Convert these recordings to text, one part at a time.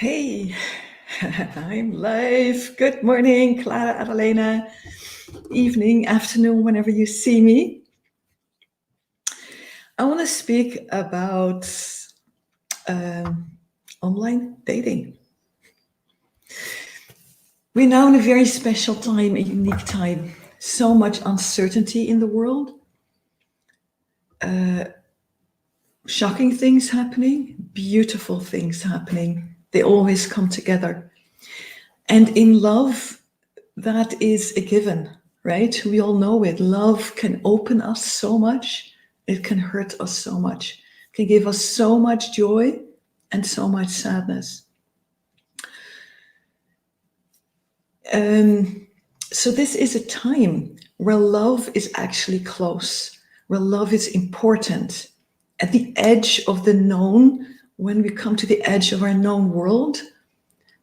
Hey, I'm live. Good morning, Clara, Adelena. Evening, afternoon, whenever you see me. I want to speak about online dating. We're now in a very special time, a unique time. So much uncertainty in the world. Shocking things happening, beautiful things happening. They always come together. And in love, that is a given, right? We all know it. Love can open us so much. It can hurt us so much. It can give us so much joy and so much sadness. So this is a time where love is actually close, where love is important. At the edge of the known, when we come to the edge of our known world,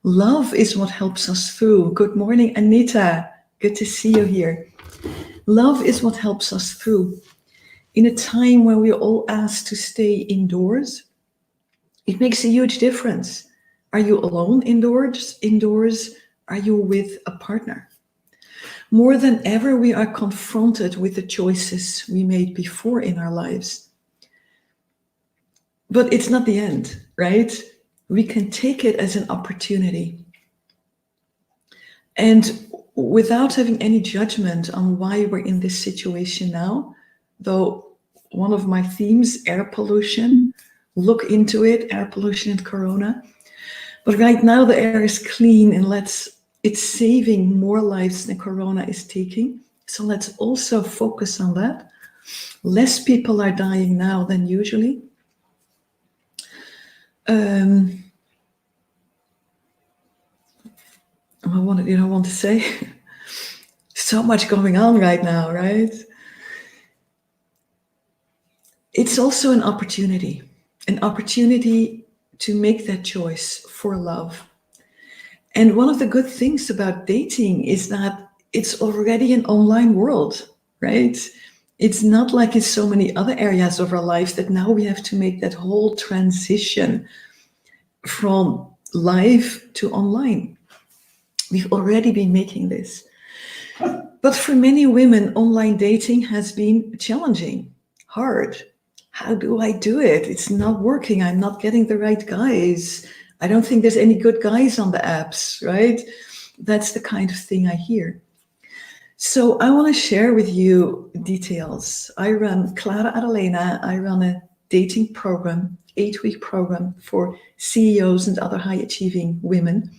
love is what helps us through. Good morning, Anita. Good to see you here. Love is what helps us through. In a time when we're all asked to stay indoors, it makes a huge difference. Are you alone indoors? Are you with a partner? More than ever, we are confronted with the choices we made before in our lives. But it's not the end, right? We can take it as an opportunity. And without having any judgment on why we're in this situation now, though one of my themes, air pollution, look into it, air pollution and corona. But right now the air is clean and it's saving more lives than corona is taking. So let's also focus on that. Less people are dying now than usually. I want to say so much going on right now, right? It's also an opportunity to make that choice for love. And one of the good things about dating is that it's already an online world, right? It's not like in so many other areas of our lives that now we have to make that whole transition from live to online. We've already been making this. But for many women, online dating has been challenging, hard. How do I do it? It's not working. I'm not getting the right guys. I don't think there's any good guys on the apps, right? That's the kind of thing I hear. So I want to share with you details. I run Clara Adelena. I run a dating program, 8-week program for CEOs and other high-achieving women,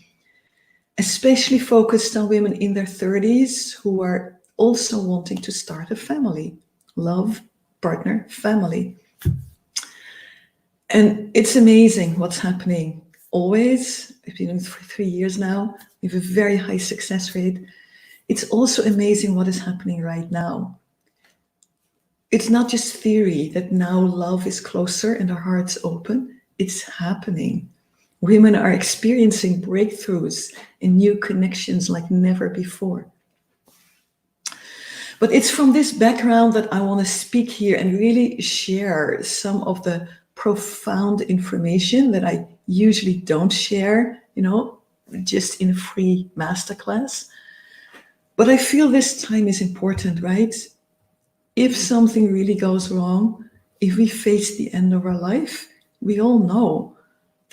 especially focused on women in their 30s who are also wanting to start a family, love, partner, family. And it's amazing what's happening. Always, I've been doing it for 3 years now. We have a very high success rate. It's also amazing what is happening right now. It's not just theory that now love is closer and our hearts open. It's happening. Women are experiencing breakthroughs and new connections like never before. But it's from this background that I want to speak here and really share some of the profound information that I usually don't share, just in a free masterclass. But I feel this time is important, right? If something really goes wrong, if we face the end of our life, we all know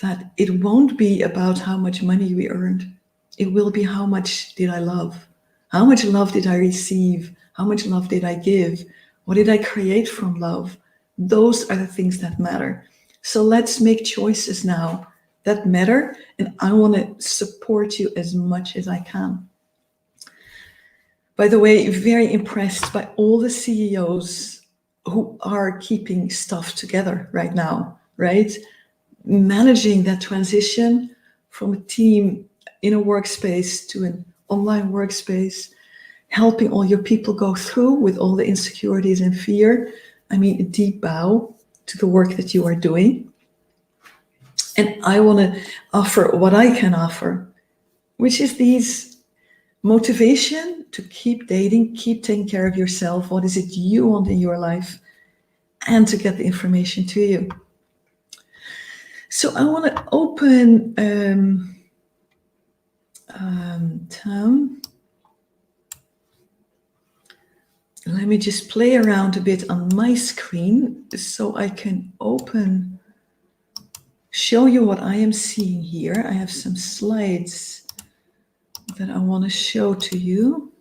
that it won't be about how much money we earned. It will be how much did I love? How much love did I receive? How much love did I give? What did I create from love? Those are the things that matter. So let's make choices now that matter. And I want to support you as much as I can. By the way, very impressed by all the CEOs who are keeping stuff together right now, right? Managing that transition from a team in a workspace to an online workspace, helping all your people go through with all the insecurities and fear. I mean, a deep bow to the work that you are doing. And I want to offer what I can offer, which is these motivation to keep dating, keep taking care of yourself. What is it you want in your life? And to get the information to you. So I want to open Tom. Let me just play around a bit on my screen so I can show you what I am seeing here. I have some slides that I want to show to you.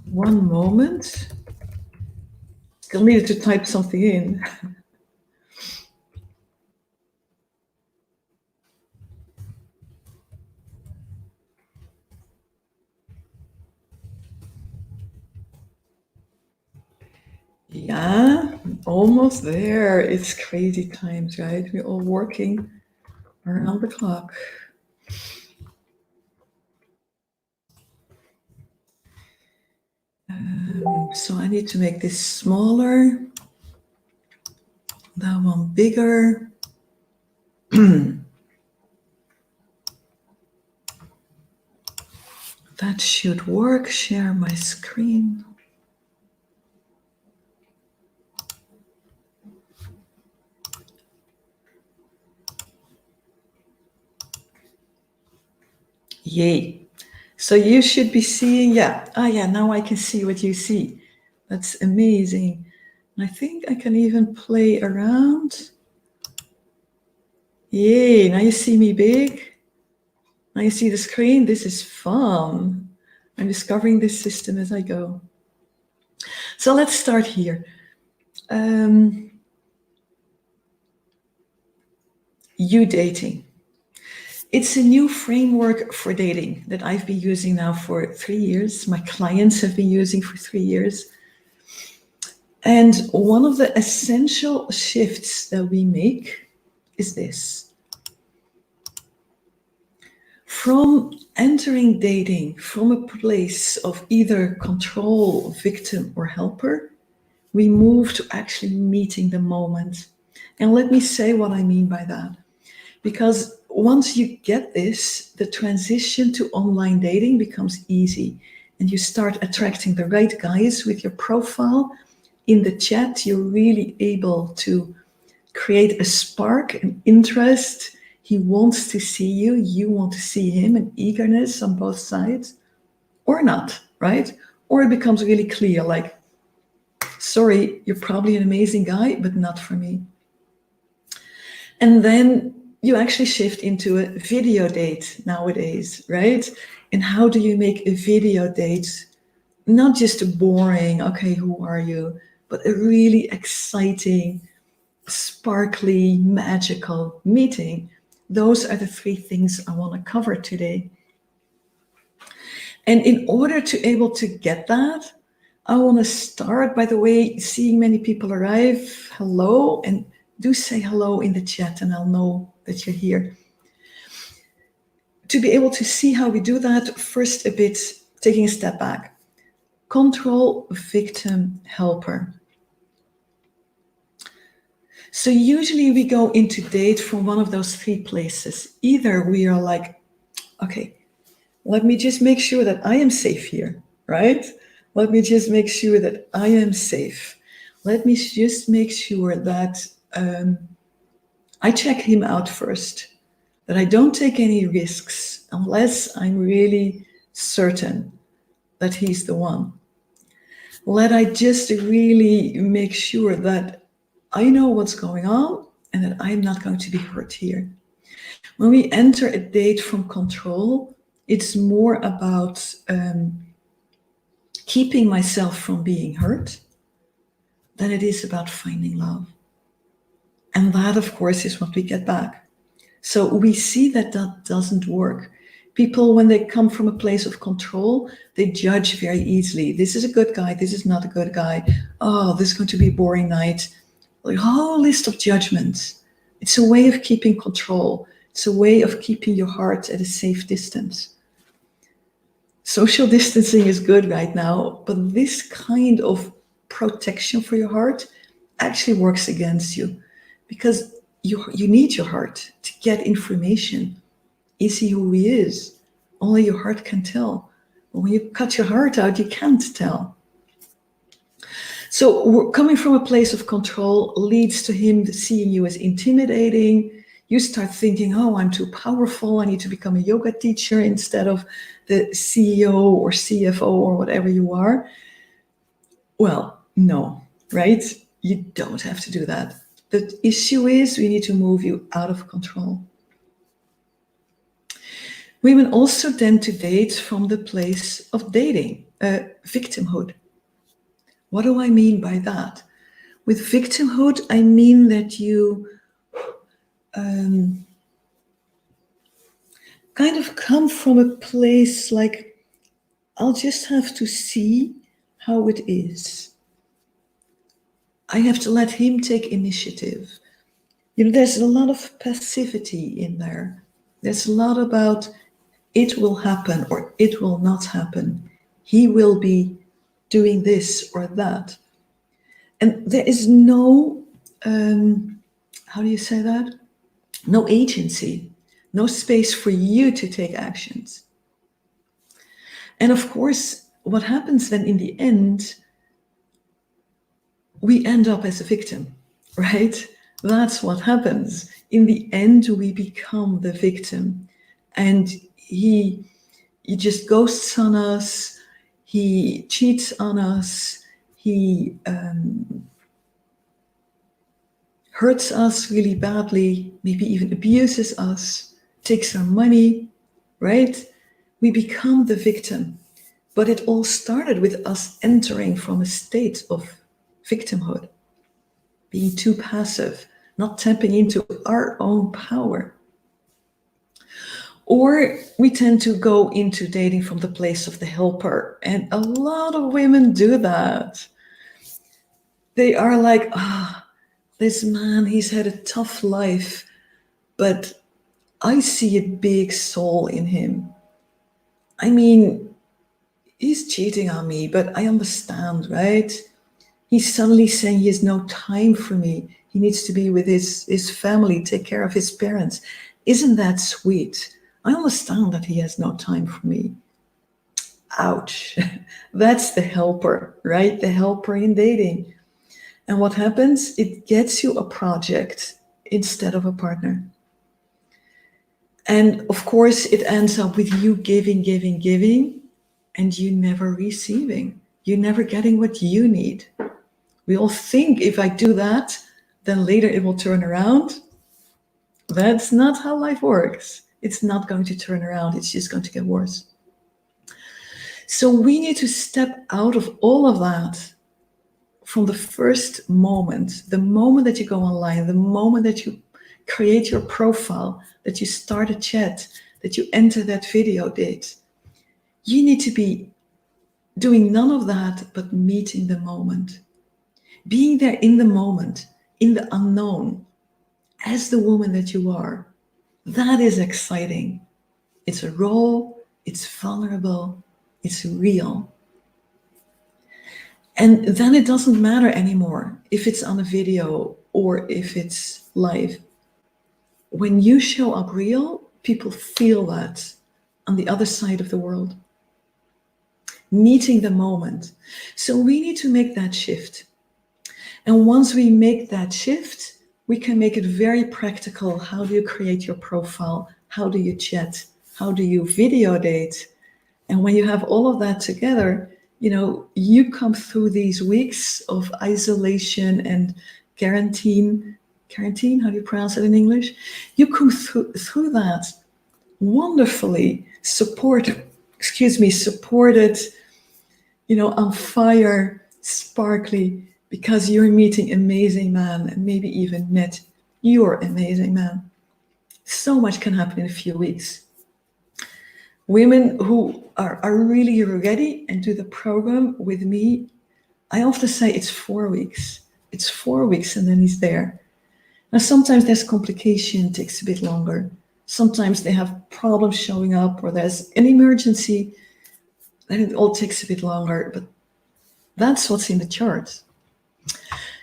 One moment. Still needed to type something in. Yeah, almost there. It's crazy times, right? We're all working around the clock. So I need to make this smaller, that one bigger. That should work. Share my screen. Yay. So you should be seeing, yeah. Yeah, now I can see what you see. That's amazing. And I think I can even play around. Yay, now you see me big. Now you see the screen. This is fun. I'm discovering this system as I go. So let's start here. You dating. It's a new framework for dating that I've been using now for 3 years. My clients have been using for 3 years. And one of the essential shifts that we make is this. From entering dating from a place of either control, victim, or helper, we move to actually meeting the moment. And let me say what I mean by that. Because once you get this, the transition to online dating becomes easy. And you start attracting the right guys with your profile. In the chat, you're really able to create a spark, an interest. He wants to see you, you want to see him, an eagerness on both sides, or not, right? Or it becomes really clear, like, sorry, you're probably an amazing guy, but not for me. And then you actually shift into a video date nowadays, right? And how do you make a video date not just a boring, okay, who are you, but a really exciting, sparkly, magical meeting? Those are the 3 things I want to cover today. And in order to able to get that, I want to start, by the way, seeing many people arrive. Hello, and do say hello in the chat and I'll know that you're here. To be able to see how we do that, first a bit, taking a step back. Control, victim, helper. So usually we go into date from one of those 3 places. Either we are like, okay, let me just make sure that I am safe here, right? Let me just make sure that I am safe. Let me just make sure that I check him out first, that I don't take any risks unless I'm really certain that he's the one. Let I just really make sure that I know what's going on and that I'm not going to be hurt here. When we enter a date from control, it's more about keeping myself from being hurt than it is about finding love. And that, of course, is what we get back. So we see that that doesn't work. People, when they come from a place of control, they judge very easily. This is a good guy. This is not a good guy. Oh, this is going to be a boring night. Like a whole list of judgments. It's a way of keeping control. It's a way of keeping your heart at a safe distance. Social distancing is good right now, but this kind of protection for your heart actually works against you, because you need your heart to get information. Is he who he is? Only your heart can tell. But when you cut your heart out, you can't tell. So coming from a place of control leads to him seeing you as intimidating. You start thinking, oh, I'm too powerful. I need to become a yoga teacher instead of the CEO or CFO or whatever you are. Well, no, right? You don't have to do that. The issue is we need to move you out of control. Women also tend to date from the place of dating, victimhood. What do I mean by that? With victimhood, I mean that you kind of come from a place like, I'll just have to see how it is. I have to let him take initiative. There's a lot of passivity in there. There's a lot about it will happen or it will not happen. He will be doing this or that. And there is no, how do you say that? No agency, no space for you to take actions. And of course, what happens then in the end, we end up as a victim, right? That's what happens. In the end, we become the victim. And he just ghosts on us, he cheats on us, he hurts us really badly, maybe even abuses us, takes our money, right? We become the victim. But it all started with us entering from a state of victimhood, being too passive, not tapping into our own power. Or we tend to go into dating from the place of the helper. And a lot of women do that. They are like, this man, he's had a tough life, but I see a big soul in him. I mean, he's cheating on me, but I understand, right? He's suddenly saying he has no time for me. He needs to be with his family, take care of his parents. Isn't that sweet? I understand that he has no time for me. Ouch. That's the helper, right? The helper in dating. And what happens? It gets you a project instead of a partner. And of course, it ends up with you giving, and you never receiving. You're never getting what you need. We all think if I do that, then later it will turn around. That's not how life works. It's not going to turn around. It's just going to get worse. So we need to step out of all of that from the first moment, the moment that you go online, the moment that you create your profile, that you start a chat, that you enter that video date. You need to be doing none of that, but meeting the moment. Being there in the moment, in the unknown, as the woman that you are. That is exciting. It's raw, it's vulnerable, it's real. And then it doesn't matter anymore if it's on a video or if it's live. When you show up real, people feel that on the other side of the world. Meeting the moment. So we need to make that shift. And once we make that shift, we can make it very practical. How do you create your profile? How do you chat? How do you video date? And when you have all of that together, you come through these weeks of isolation and quarantine, how do you pronounce it in English? You come through that wonderfully supported, on fire, sparkly, because you're meeting amazing man and maybe even met your amazing man. So much can happen in a few weeks. Women who are really ready and do the program with me, I often say it's 4 weeks. It's 4 weeks and then he's there. Now, sometimes there's complication, takes a bit longer. Sometimes they have problems showing up or there's an emergency and it all takes a bit longer, but that's what's in the chart.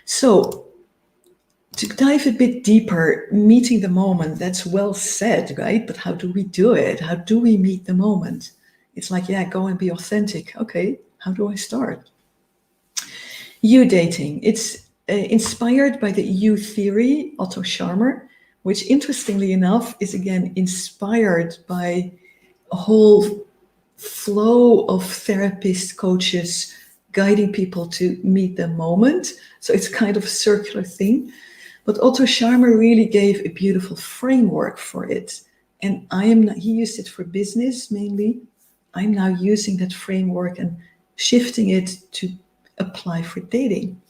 So to dive a bit deeper, meeting the moment, that's well said, right? But how do we do it? How do we meet the moment? It's like, go and be authentic. Okay, how do I start? You dating. It's inspired by the you theory, Otto Scharmer, which interestingly enough is again inspired by a whole flow of therapists, coaches guiding people to meet the moment. So it's kind of a circular thing. But Otto Scharmer really gave a beautiful framework for it. And he used it for business mainly. I'm now using that framework and shifting it to apply for dating.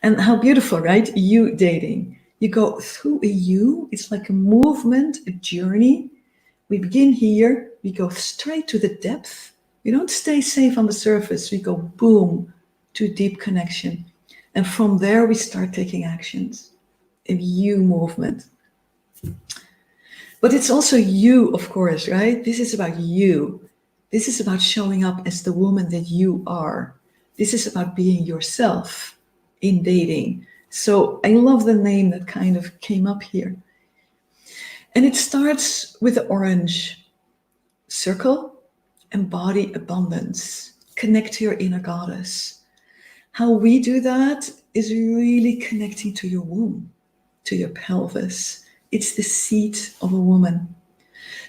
And how beautiful, right? You dating. You go through a you. It's like a movement, a journey. We begin here. We go straight to the depth. We don't stay safe on the surface. We go boom to deep connection. And from there, we start taking actions. A you movement. But it's also you, of course, right? This is about you. This is about showing up as the woman that you are. This is about being yourself in dating. So I love the name that kind of came up here. And it starts with the orange circle, embody abundance, connect to your inner goddess. How we do that is really connecting to your womb, to your pelvis. It's the seat of a woman.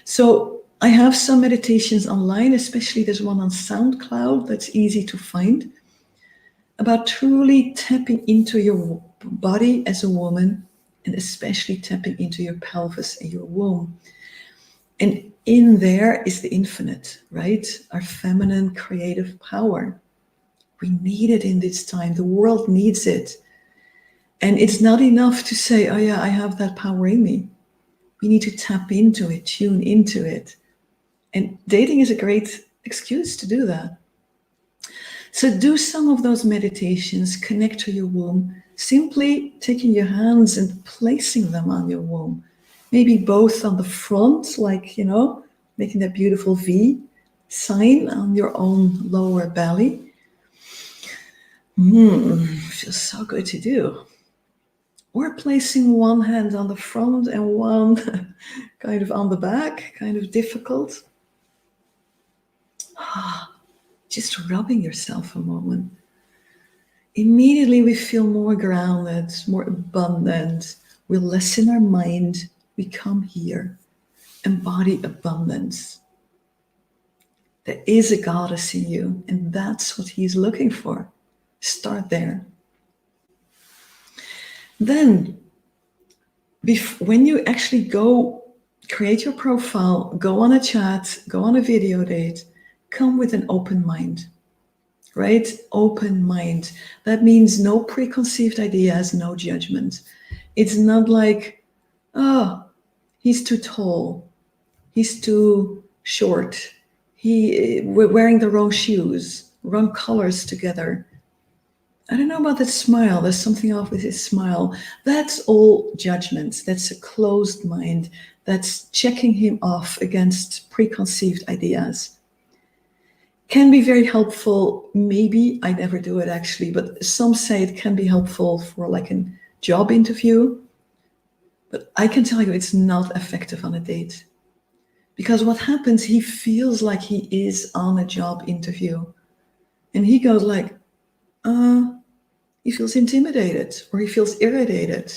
So I have some meditations online, especially there's one on SoundCloud that's easy to find, about truly tapping into your body as a woman, and especially tapping into your pelvis and your womb. And in there is the infinite, right? Our feminine creative power. We need it in this time. The world needs it. And it's not enough to say, oh yeah, I have that power in me. We need to tap into it, tune into it. And dating is a great excuse to do that. So do some of those meditations, connect to your womb, simply taking your hands and placing them on your womb. Maybe both on the front, like, making that beautiful V sign on your own lower belly. Feels so good to do. Or placing one hand on the front and one kind of on the back, kind of difficult. Just rubbing yourself a moment. Immediately we feel more grounded, more abundant. We lessen our mind. We come here. Embody abundance. There is a goddess in you, and that's what he's looking for. Start there. Then, when you actually go create your profile, go on a chat, go on a video date, come with an open mind, right? Open mind. That means no preconceived ideas, no judgment. It's not like, oh, he's too tall, he's too short, we're wearing the wrong shoes, wrong colors together. I don't know about that smile. There's something off with his smile. That's all judgments. That's a closed mind. That's checking him off against preconceived ideas. Can be very helpful. Maybe I never do it actually, but some say it can be helpful for like a job interview. But I can tell you it's not effective on a date. Because what happens, he feels like he is on a job interview. And he goes like, he feels intimidated or he feels irritated.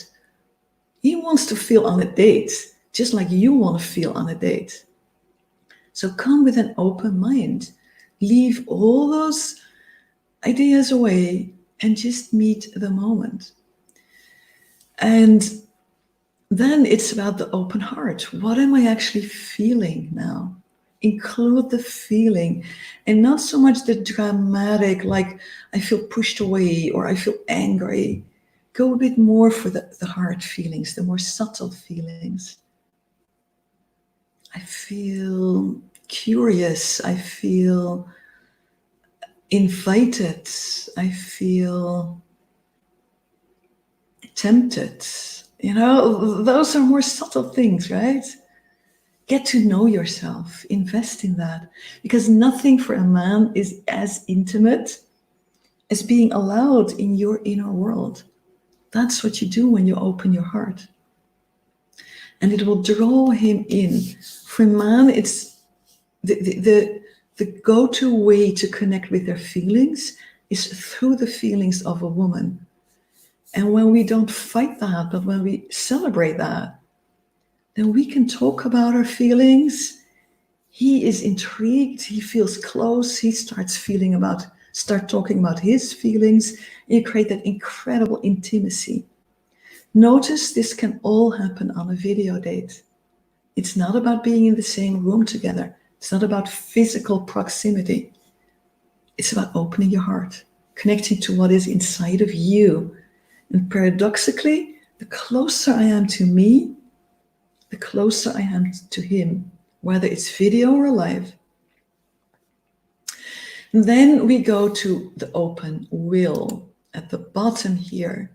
He wants to feel on a date, just like you want to feel on a date. So come with an open mind. Leave all those ideas away and just meet the moment. And then it's about the open heart. What am I actually feeling now? Include the feeling and not so much the dramatic, like I feel pushed away or I feel angry. Go a bit more for the heart feelings, the more subtle feelings. I feel curious. I feel invited. I feel tempted. Those are more subtle things, right? Get to know yourself, invest in that, because nothing for a man is as intimate as being allowed in your inner world. That's what you do when you open your heart. And it will draw him in. For a man, it's the go-to way to connect with their feelings is through the feelings of a woman. And when we don't fight that, but when we celebrate that, then we can talk about our feelings. He is intrigued, he feels close, he start talking about his feelings. You create that incredible intimacy. Notice this can all happen on a video date. It's not about being in the same room together. It's not about physical proximity. It's about opening your heart, connecting to what is inside of you. And paradoxically, the closer I am to me, the closer I am to him, whether it's video or live. And then we go to the open will at the bottom here.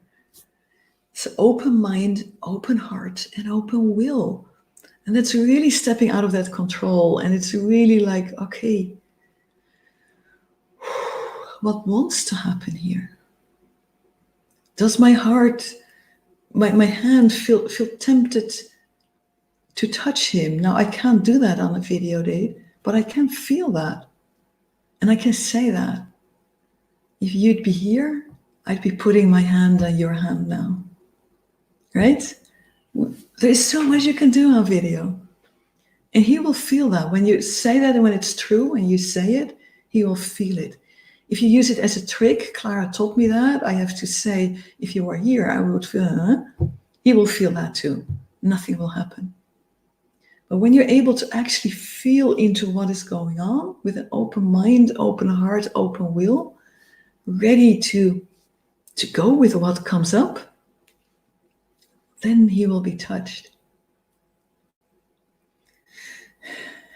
It's open mind, open heart, and open will. And that's really stepping out of that control. And it's really like, okay, what wants to happen here? Does my heart, my hand feel tempted to touch him? Now, I can't do that on a video date, but I can feel that. And I can say that. If you'd be here, I'd be putting my hand on your hand now. Right? There's so much you can do on video. And he will feel that. When you say that and when it's true and you say it, he will feel it. If you use it as a trick, Clara taught me that. I have to say, if you were here, I would feel, he will feel that too. Nothing will happen. But when you're able to actually feel into what is going on with an open mind, open heart, open will, ready to go with what comes up, then he will be touched.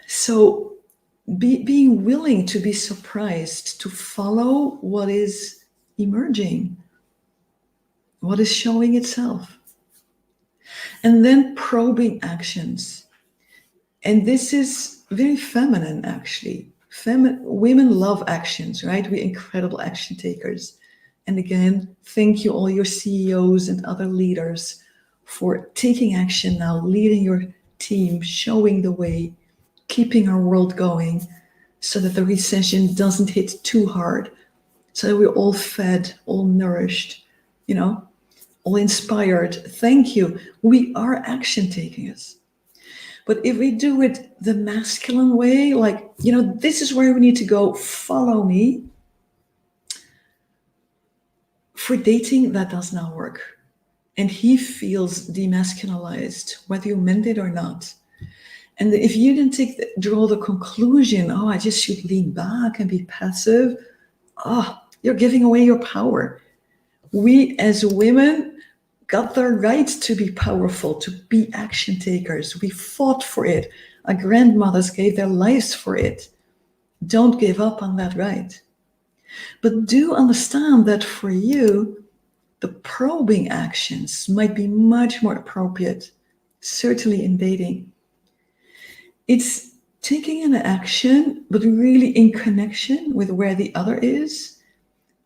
So being willing to be surprised, to follow what is emerging, what is showing itself. And then probing actions. And this is very feminine, actually. Women love actions, right? We're incredible action takers. And again, thank you all your CEOs and other leaders for taking action now, leading your team, showing the way, keeping our world going so that the recession doesn't hit too hard, so that we're all fed, all nourished, all inspired. Thank you. We are action takers. But if we do it the masculine way, like, this is where we need to go, follow me. For dating, that does not work. And he feels demasculinized, whether you meant it or not. And if you then draw the conclusion, I just should lean back and be passive, you're giving away your power. We as women got the right to be powerful, to be action takers. We fought for it. Our grandmothers gave their lives for it. Don't give up on that right. But do understand that for you, the probing actions might be much more appropriate, certainly in dating. It's taking an action, but really in connection with where the other is.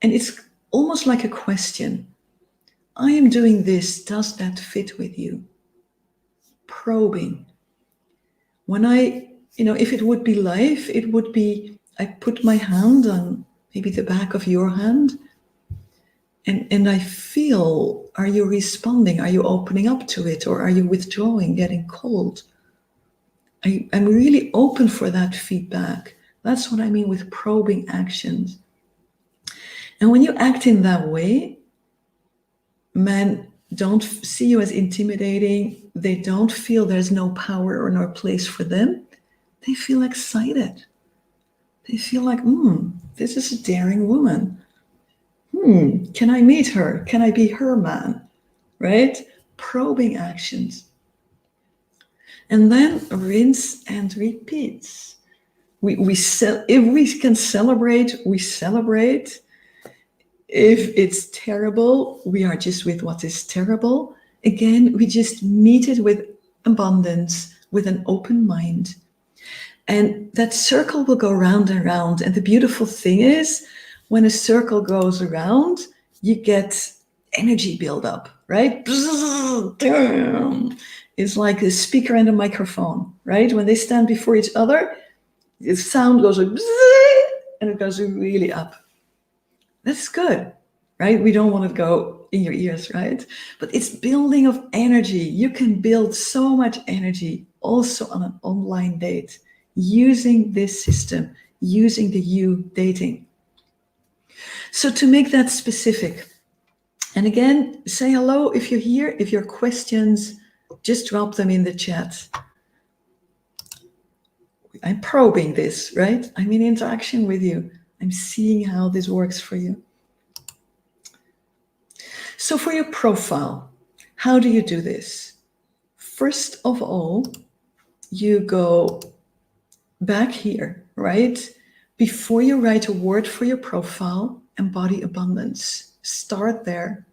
And it's almost like a question. I am doing this. Does that fit with you? Probing. When if it would be life, it would be, I put my hand on maybe the back of your hand. And I feel, are you responding? Are you opening up to it? Or are you withdrawing, getting cold? I'm really open for that feedback. That's what I mean with probing actions. And when you act in that way, men don't see you as intimidating. They don't feel there's no power or no place for them. They feel excited. They feel like, this is a daring woman. Can I meet her? Can I be her man? Right? Probing actions. And then rinse and repeat. If we can celebrate, we celebrate. If it's terrible, we are just with what is terrible. Again, we just meet it with abundance, with an open mind. And that circle will go round and round. And the beautiful thing is, when a circle goes around, you get energy buildup, right? It's like a speaker and a microphone, right? When they stand before each other, the sound goes like, and it goes really up. That's good, right? We don't want to go in your ears, right? But it's building of energy. You can build so much energy also on an online date using this system, using the you dating. So to make that specific, and again, say hello if you're here. If you have questions, just drop them in the chat. I'm probing this, right? I'm in interaction with you. I'm seeing how this works for you. So for your profile, how do you do this? First of all, you go back here, right? Before you write a word for your profile, embody abundance. Start there.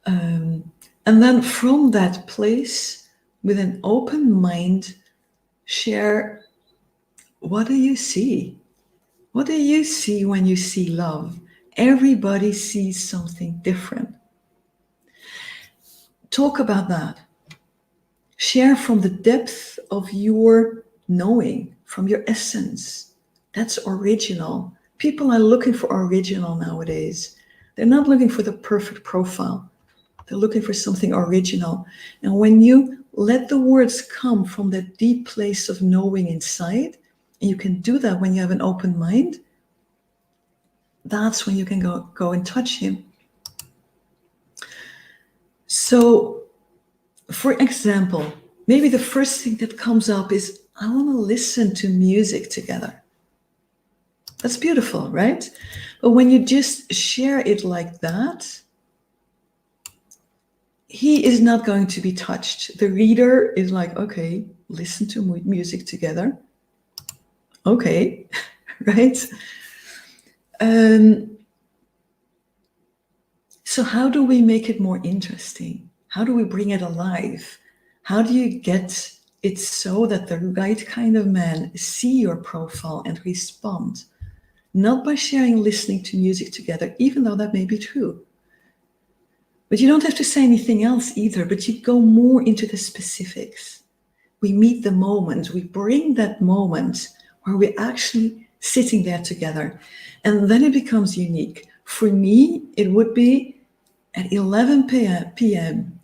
And then from that place, with an open mind, share, what do you see? What do you see when you see love? Everybody sees something different. Talk about that. Share from the depth of your knowing, from your essence. That's original. People are looking for original nowadays. They're not looking for the perfect profile. They're looking for something original. And when you let the words come from that deep place of knowing inside, and you can do that when you have an open mind, that's when you can go and touch him. So, for example, maybe the first thing that comes up is, I want to listen to music together. That's beautiful, right? But when you just share it like that, he is not going to be touched. The reader is like, okay, listen to music together. Okay, right? So how do we make it more interesting? How do we bring it alive? How do you get it so that the right kind of man see your profile and respond? Not by sharing listening to music together, even though that may be true. But you don't have to say anything else either, but you go more into the specifics. We meet the moment, we bring that moment where we're actually sitting there together. And then it becomes unique. For me, it would be at 11 p.m.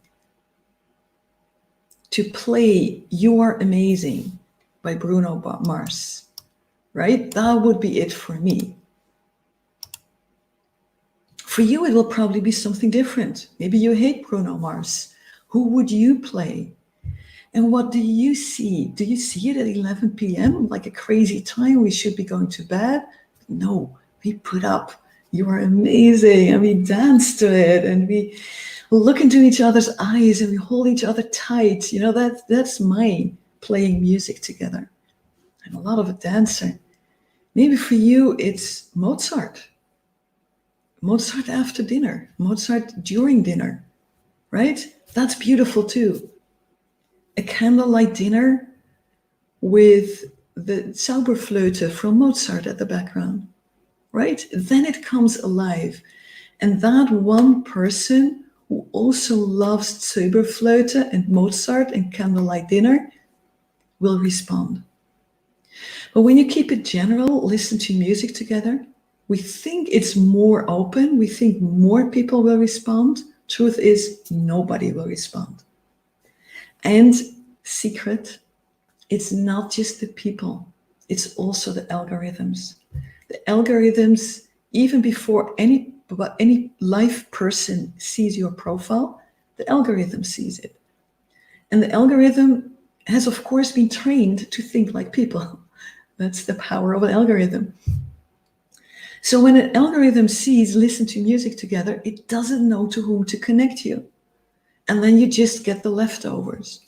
to play You Are Amazing by Bruno Mars, right? That would be it for me. For you, it will probably be something different. Maybe you hate Bruno Mars. Who would you play? And what do you see? Do you see it at 11 p.m. like a crazy time? We should be going to bed? No, we put up You Are Amazing and we dance to it and we look into each other's eyes and we hold each other tight. You know, that's my playing music together. I'm a lot of a dancer. Maybe for you, it's Mozart. Mozart after dinner, Mozart during dinner, right? That's beautiful too. A candlelight dinner with the Zauberflöte from Mozart at the background, right? Then it comes alive. And that one person who also loves Zauberflöte and Mozart and candlelight dinner will respond. But when you keep it general, listen to music together, we think it's more open. We think more people will respond. Truth is, nobody will respond. And secret, it's not just the people. It's also the algorithms. The algorithms, even before any live person sees your profile, the algorithm sees it. And the algorithm has, of course, been trained to think like people. That's the power of an algorithm. So when an algorithm sees listen to music together, it doesn't know to whom to connect you. And then you just get the leftovers.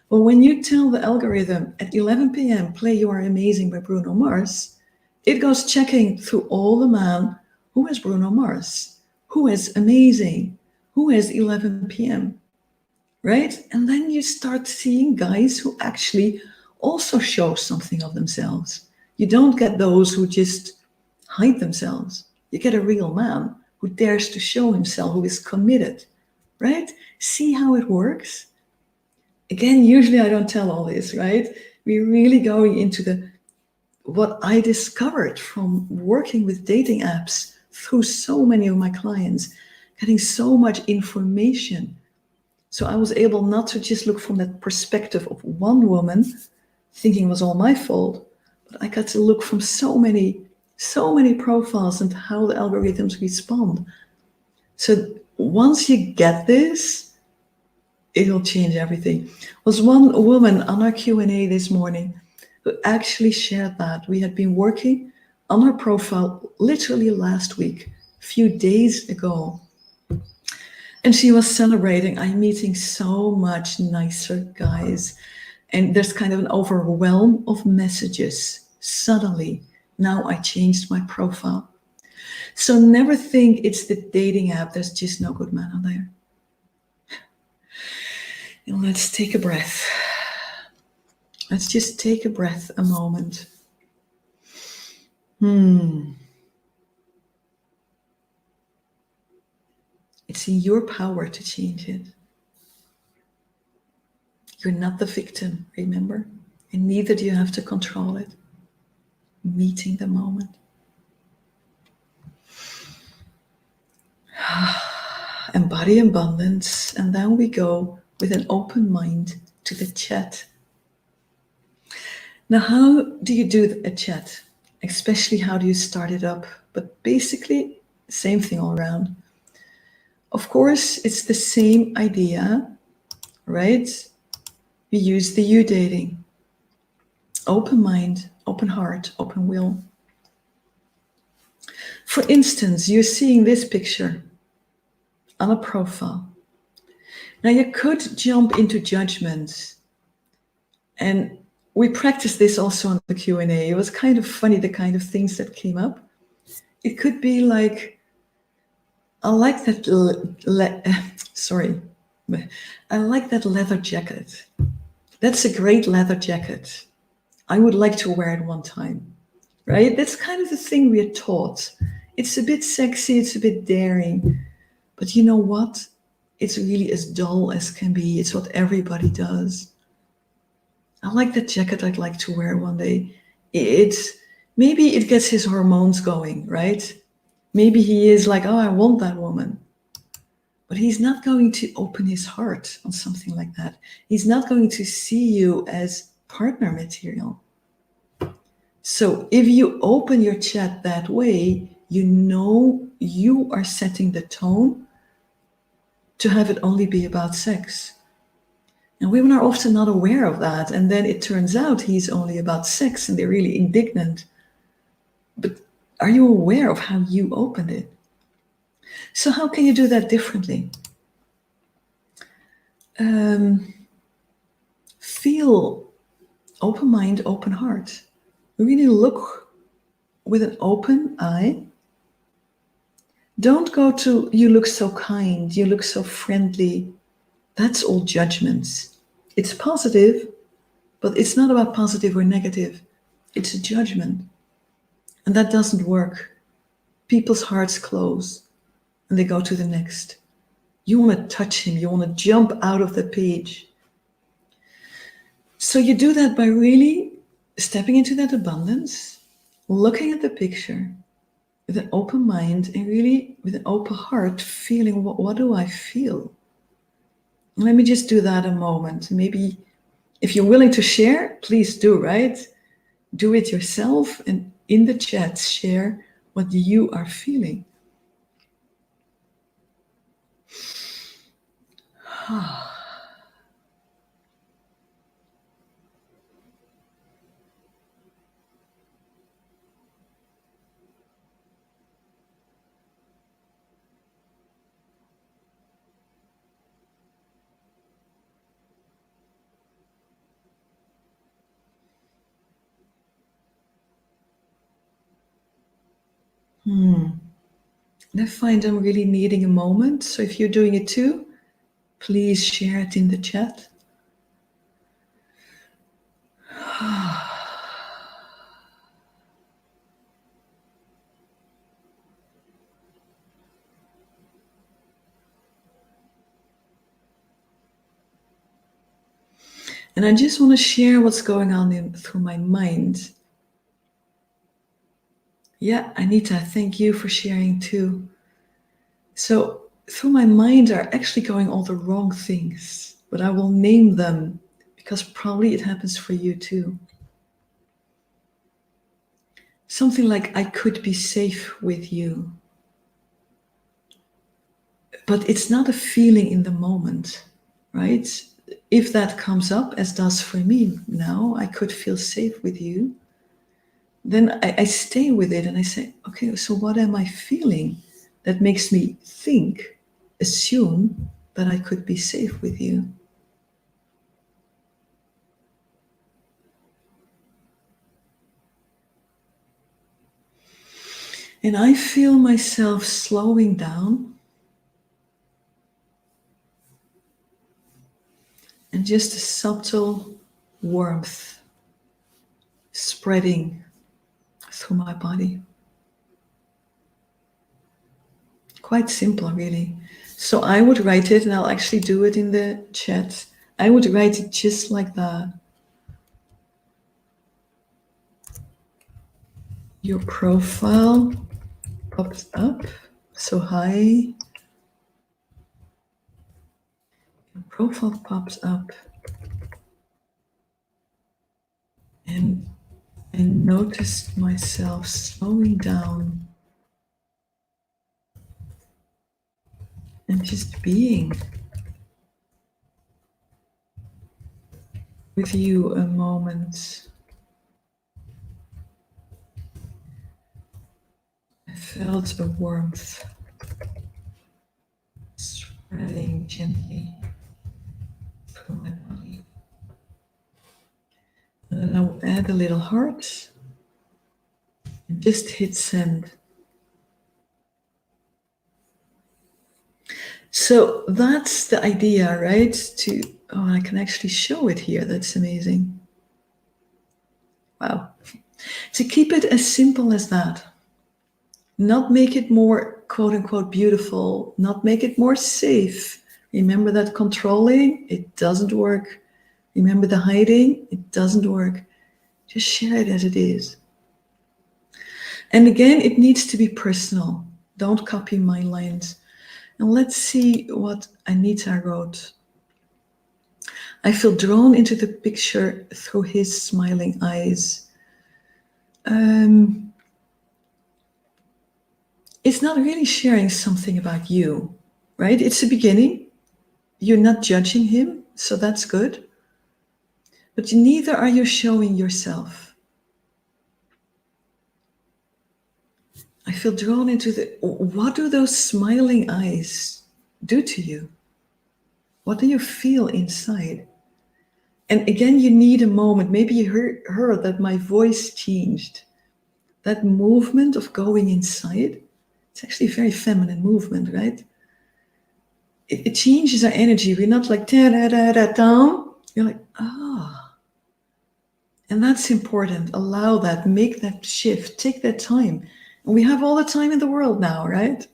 But when you tell the algorithm at 11 p.m., play You Are Amazing by Bruno Mars, it goes checking through all the men who has Bruno Mars, who has amazing, who has 11 p.m., right? And then you start seeing guys who actually also show something of themselves. You don't get those who just hide themselves. You get a real man who dares to show himself, who is committed, right? See how it works? Again, usually I don't tell all this, right? We're really going into the what I discovered from working with dating apps through so many of my clients, getting so much information. So I was able not to just look from that perspective of one woman, thinking it was all my fault, but I got to look from so many profiles and how the algorithms respond. So once you get this, it'll change everything. Was one woman on our Q&A this morning who actually shared that. We had been working on her profile literally last week, a few days ago. And she was celebrating, I'm meeting so much nicer guys. And there's kind of an overwhelm of messages. Suddenly, now I changed my profile. So never think it's the dating app. There's just no good man on there. And let's take a breath. Let's just take a breath a moment. It's in your power to change it. You're not the victim, remember? And neither do you have to control it. Meeting the moment. Embody abundance, and then we go with an open mind to the chat. Now, how do you do a chat? Especially how do you start it up? But basically, same thing all around. Of course, it's the same idea, right? We use the you dating. Open mind, open heart, open will. For instance, you're seeing this picture on a profile. Now you could jump into judgment, and we practiced this also on the Q&A. It was kind of funny, the kind of things that came up. It could be like, I like that, I like that leather jacket. That's a great leather jacket. I would like to wear it one time, right? That's kind of the thing we are taught. It's a bit sexy, it's a bit daring, but you know what? It's really as dull as can be. It's what everybody does. I like that jacket. I'd like to wear one day. Maybe it gets his hormones going, right? Maybe he is like, oh, I want that woman. But he's not going to open his heart on something like that. He's not going to see you as partner material. So if you open your chat that way, you know you are setting the tone to have it only be about sex. And women are often not aware of that. And then it turns out he's only about sex and they're really indignant. But are you aware of how you opened it? So how can you do that differently? Feel open mind, open heart. Really look with an open eye. Don't go to, you look so kind, you look so friendly. That's all judgments. It's positive, but it's not about positive or negative. It's a judgment. And that doesn't work. People's hearts close and they go to the next. You want to touch him. You want to jump out of the page. So you do that by really stepping into that abundance, looking at the picture with an open mind and really with an open heart, feeling what do I feel? And let me just do that a moment. Maybe if you're willing to share, please do, right? Do it yourself and in the chat, share what you are feeling. And I find I'm really needing a moment. So if you're doing it too, please share it in the chat. And I just want to share what's going on through my mind. Yeah, Anita, thank you for sharing too. So through my mind are actually going all the wrong things, but I will name them because probably it happens for you too. Something like, I could be safe with you. But it's not a feeling in the moment, right? If that comes up, as does for me now, I could feel safe with you, then I stay with it and I say, okay, so what am I feeling that makes me think, assume that I could be safe with you? And I feel myself slowing down and just a subtle warmth spreading through my body. Quite simple, really. So I would write it, and I'll actually do it in the chat. I would write it just like that. Your profile pops up. So hi. Your profile pops up. And I noticed myself slowing down and just being with you a moment. I felt a warmth spreading gently through my body. And then I'll add a little heart and just hit send. So that's the idea, right? I can actually show it here. That's amazing. Wow. To keep it as simple as that. Not make it more quote unquote beautiful, not make it more safe. Remember that controlling, it doesn't work. Remember the hiding, it doesn't work. Just share it as it is. And again, it needs to be personal. Don't copy my lines. And let's see what Anita wrote. I feel drawn into the picture through his smiling eyes. It's not really sharing something about you, right? It's a beginning. You're not judging him, so that's good. But neither are you showing yourself. I feel drawn into what do those smiling eyes do to you? What do you feel inside? And again, you need a moment. Maybe you heard that my voice changed. That movement of going inside, it's actually a very feminine movement, right? It changes our energy. We're not like down. You're like, ah. And that's important. Allow that, make that shift, take that time. And we have all the time in the world now, right?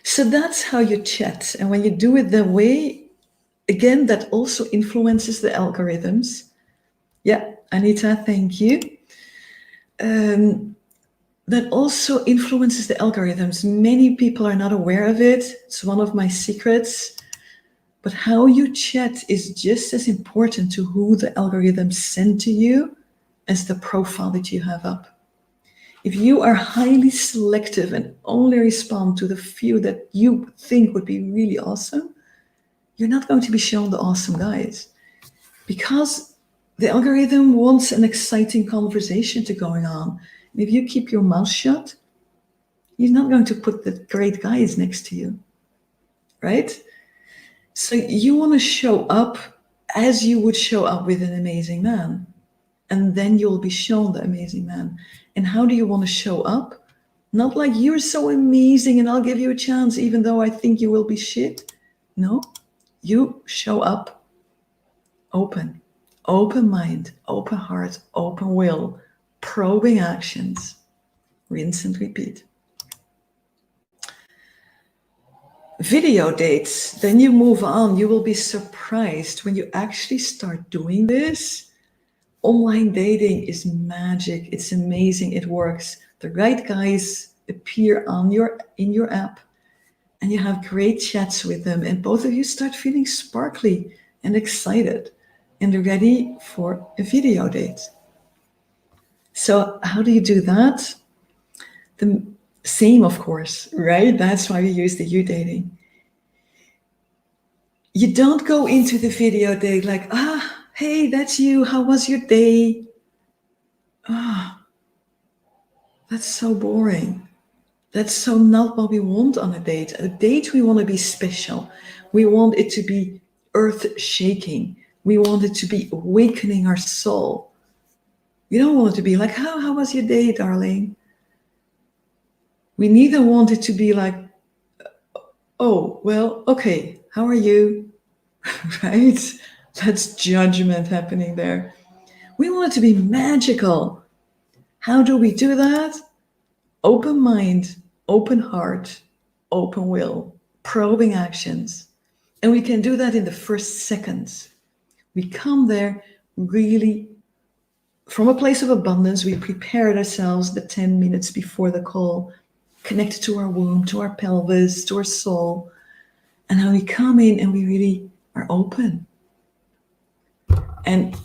So that's how you chat. And when you do it that way, again, that also influences the algorithms. Yeah, Anita, thank you. That also influences the algorithms. Many people are not aware of it. It's one of my secrets. But how you chat is just as important to who the algorithms send to you as the profile that you have up. If you are highly selective and only respond to the few that you think would be really awesome, you're not going to be shown the awesome guys, because the algorithm wants an exciting conversation to going on. And if you keep your mouth shut, he's not going to put the great guys next to you, right? So you want to show up as you would show up with an amazing man. And then you'll be shown the amazing man. And how do you want to show up? Not like you're so amazing and I'll give you a chance even though I think you will be shit. No, you show up open mind, open heart, open will, probing actions, rinse and repeat. Video dates, then you move on. You will be surprised when you actually start doing this, Online dating is magic. It's amazing. It works. The right guys appear in your app, and you have great chats with them, and both of you start feeling sparkly and excited and ready for a video date. So how do you do that? The same, of course, right? That's why we use the you dating. You don't go into the video date like, hey, that's you. How was your day? That's so boring. That's so not what we want on a date. A date, we want to be special. We want it to be earth-shaking. We want it to be awakening our soul. We don't want it to be like, how was your day, darling? We neither want it to be like, oh, well, okay, how are you? Right? That's judgment happening there. We want it to be magical. How do we do that? Open mind, open heart, open will, probing actions. And we can do that in the first seconds. We come there really from a place of abundance. We prepared ourselves the 10 minutes before the call, connected to our womb, to our pelvis, to our soul. And now we come in and we really are open. And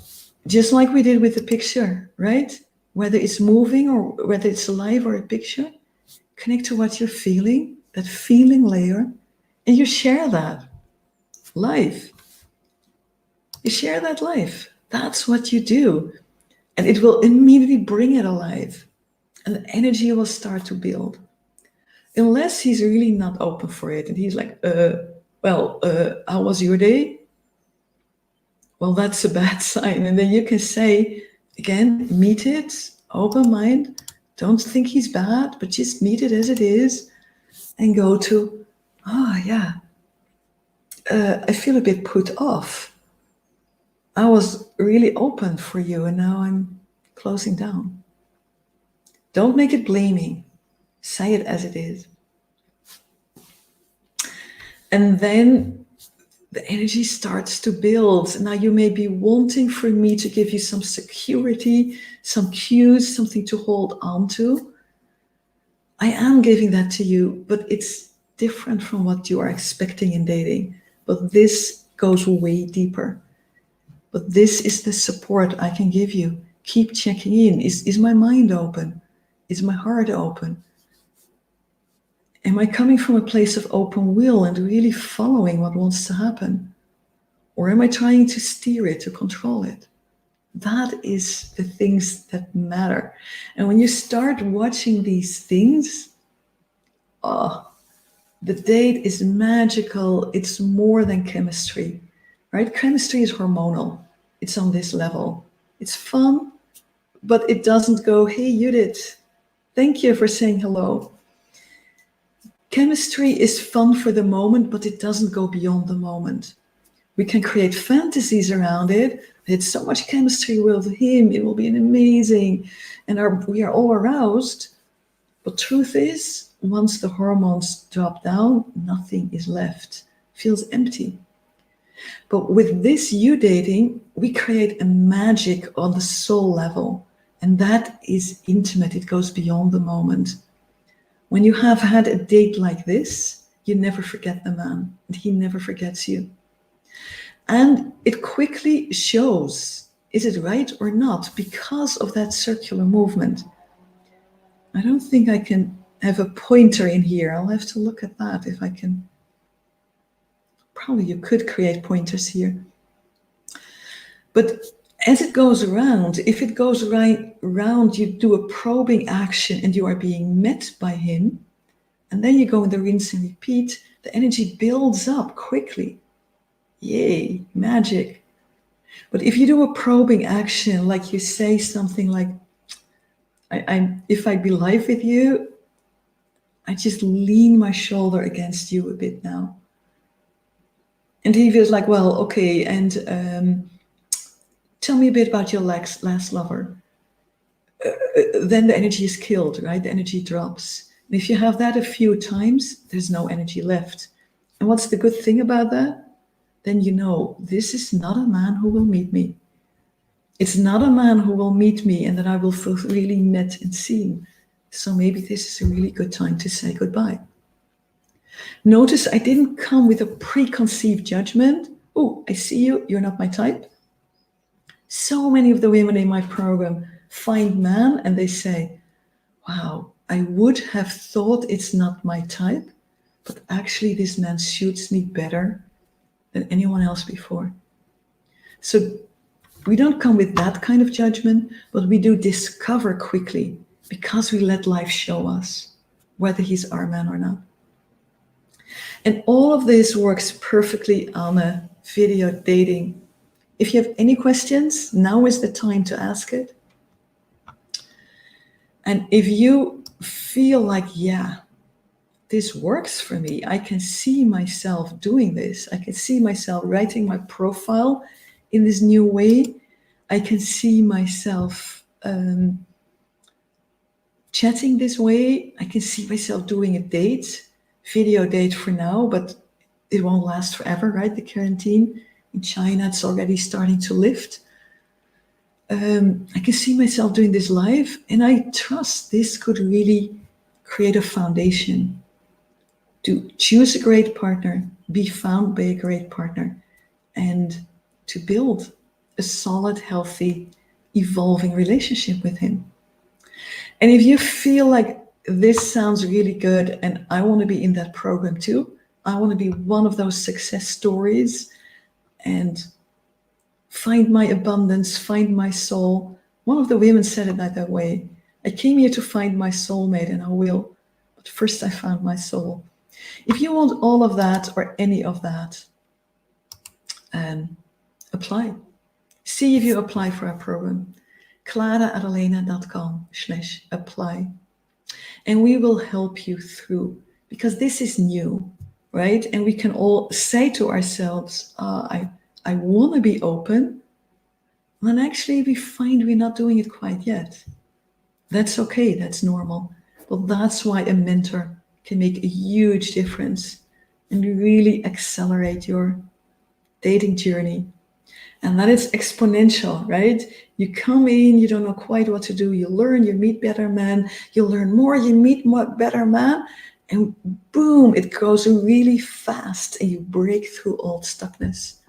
just like we did with the picture, right? Whether it's moving or whether it's alive or a picture, connect to what you're feeling, that feeling layer, and you share that life. You share that life. That's what you do. And it will immediately bring it alive. And the energy will start to build. Unless he's really not open for it. And he's like, how was your day? Well, that's a bad sign. And then you can say, again, meet it, open mind. Don't think he's bad, but just meet it as it is. And go to, I feel a bit put off. I was really open for you and now I'm closing down. Don't make it blaming. Say it as it is. And then the energy starts to build. Now you may be wanting for me to give you some security, some cues, something to hold on to. I am giving that to you, but it's different from what you are expecting in dating. But this goes way deeper. But this is the support I can give you. Keep checking in. Is my mind open? Is my heart open? Am I coming from a place of open will and really following what wants to happen? Or am I trying to steer it, to control it? That is the things that matter. And when you start watching these things, the date is magical. It's more than chemistry, right? Chemistry is hormonal. It's on this level. It's fun, but it doesn't go, hey, Judith, thank you for saying hello. Chemistry is fun for the moment, but it doesn't go beyond the moment. We can create fantasies around it. It's so much chemistry with him. It will be an amazing, and we are all aroused. But truth is, once the hormones drop down, nothing is left. Feels empty. But with this you dating, we create a magic on the soul level. And that is intimate. It goes beyond the moment. When you have had a date like this, you never forget the man, and he never forgets you. And it quickly shows, is it right or not, because of that circular movement. I don't think I can have a pointer in here. I'll have to look at that if I can. Probably you could create pointers here. But as it goes around, if it goes right round, you do a probing action and you are being met by him. And then you go in the rinse and repeat. The energy builds up quickly. Yay, magic. But if you do a probing action, like you say something like, if I be live with you, I just lean my shoulder against you a bit now. And he feels like, well, okay, and tell me a bit about your last lover. Then the energy is killed, right? The energy drops. And if you have that a few times, there's no energy left. And what's the good thing about that? Then you know, this is not a man who will meet me. It's not a man who will meet me and that I will feel really met and seen. So maybe this is a really good time to say goodbye. Notice I didn't come with a preconceived judgment. Oh, I see you, you're not my type. So many of the women in my program find man and they say, wow, I would have thought it's not my type, but actually this man suits me better than anyone else before. So we don't come with that kind of judgment, but we do discover quickly because we let life show us whether he's our man or not. And all of this works perfectly on a video dating. If you have any questions, now is the time to ask it. And if you feel like, yeah, this works for me, I can see myself doing this, I can see myself writing my profile in this new way, I can see myself chatting this way, I can see myself doing a date, video date for now, but it won't last forever, right? The quarantine in China, it's already starting to lift. I can see myself doing this live, and I trust this could really create a foundation to choose a great partner, be found by a great partner, and to build a solid, healthy, evolving relationship with him. And if you feel like this sounds really good and I want to be in that program too, I want to be one of those success stories and find my abundance, find my soul. One of the women said it that way. I came here to find my soulmate, and I will. But first I found my soul. If you want all of that or any of that, apply. See if you apply for our program. clara@alena.com/apply. And we will help you through, because this is new, right? And we can all say to ourselves, I want to be open. And actually we find we're not doing it quite yet. That's okay, that's normal. But that's why a mentor can make a huge difference and really accelerate your dating journey. And that is exponential, right? You come in, you don't know quite what to do. You learn, you meet better men. You learn more, you meet more better men. And boom, it goes really fast and you break through old stuckness.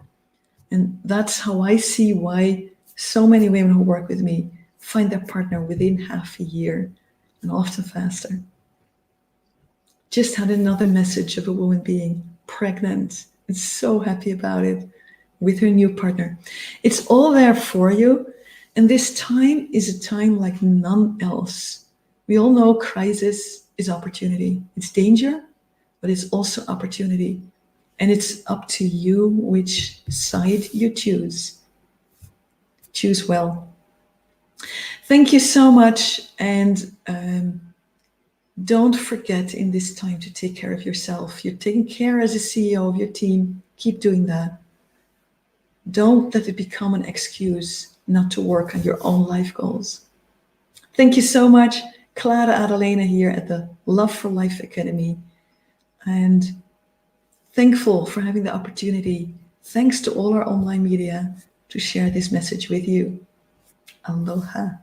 And that's how I see why so many women who work with me find their partner within half a year and often faster. Just had another message of a woman being pregnant and so happy about it with her new partner. It's all there for you. And this time is a time like none else. We all know crisis is opportunity. It's danger, but it's also opportunity. And it's up to you which side you choose. Choose well. Thank you so much. And don't forget in this time to take care of yourself. You're taking care as a CEO of your team. Keep doing that. Don't let it become an excuse not to work on your own life goals. Thank you so much. Clara Adalena here at the Love for Life Academy. And thankful for having the opportunity, thanks to all our online media, to share this message with you. Aloha.